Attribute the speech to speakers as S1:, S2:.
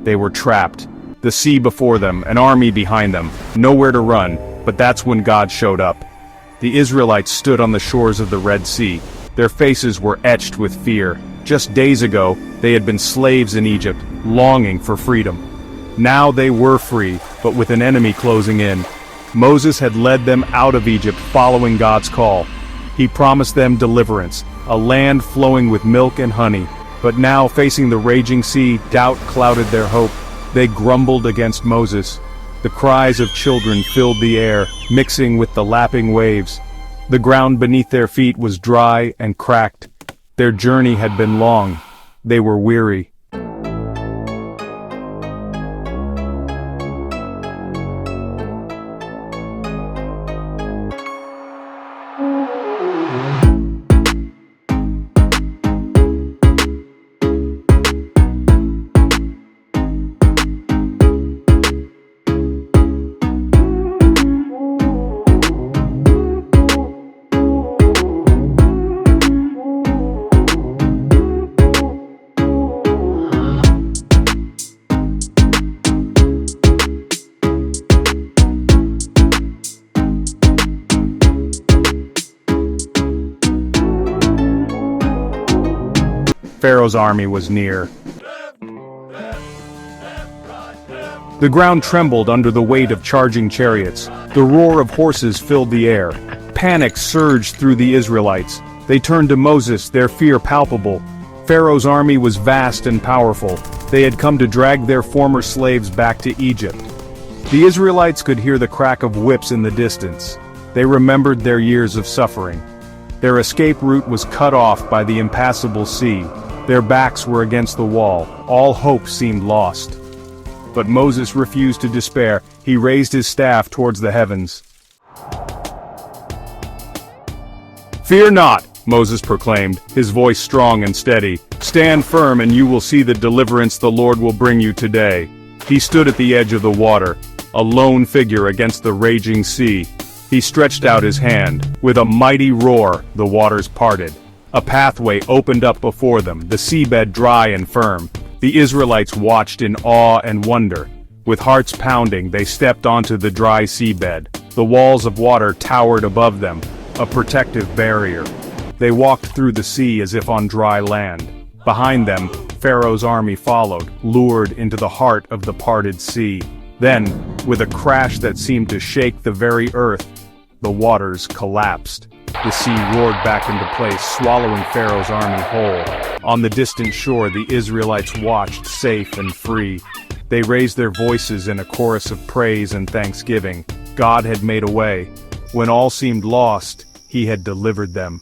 S1: They were trapped. The sea before them, an army behind them, nowhere to run, but that's when God showed up. The Israelites stood on the shores of the Red Sea. Their faces were etched with fear. Just days ago, they had been slaves in Egypt, longing for freedom. Now they were free, but with an enemy closing in. Moses had led them out of Egypt following God's call. He promised them deliverance, a land flowing with milk and honey. But now, facing the raging sea, doubt clouded their hope. They grumbled against Moses. The cries of children filled the air, mixing with the lapping waves. The ground beneath their feet was dry and cracked. Their journey had been long. They were weary. Pharaoh's army was near. The ground trembled under the weight of charging chariots. The roar of horses filled the air. Panic surged through the Israelites. They turned to Moses, their fear palpable. Pharaoh's army was vast and powerful. They had come to drag their former slaves back to Egypt. The Israelites could hear the crack of whips in the distance. They remembered their years of suffering. Their escape route was cut off by the impassable sea. Their backs were against the wall. All hope seemed lost. But Moses refused to despair. He raised his staff towards the heavens. "Fear not," Moses proclaimed, his voice strong and steady. "Stand firm and you will see the deliverance the Lord will bring you today." He stood at the edge of the water, a lone figure against the raging sea. He stretched out his hand. With a mighty roar, the waters parted. A pathway opened up before them, the seabed dry and firm. The Israelites watched in awe and wonder. With hearts pounding, they stepped onto the dry seabed. The walls of water towered above them, a protective barrier. They walked through the sea as if on dry land. Behind them, Pharaoh's army followed, lured into the heart of the parted sea. Then, with a crash that seemed to shake the very earth, the waters collapsed. The sea roared back into place, swallowing Pharaoh's army whole. On the distant shore, the Israelites watched, safe and free. They raised their voices in a chorus of praise and thanksgiving. God had made a way. When all seemed lost, He had delivered them.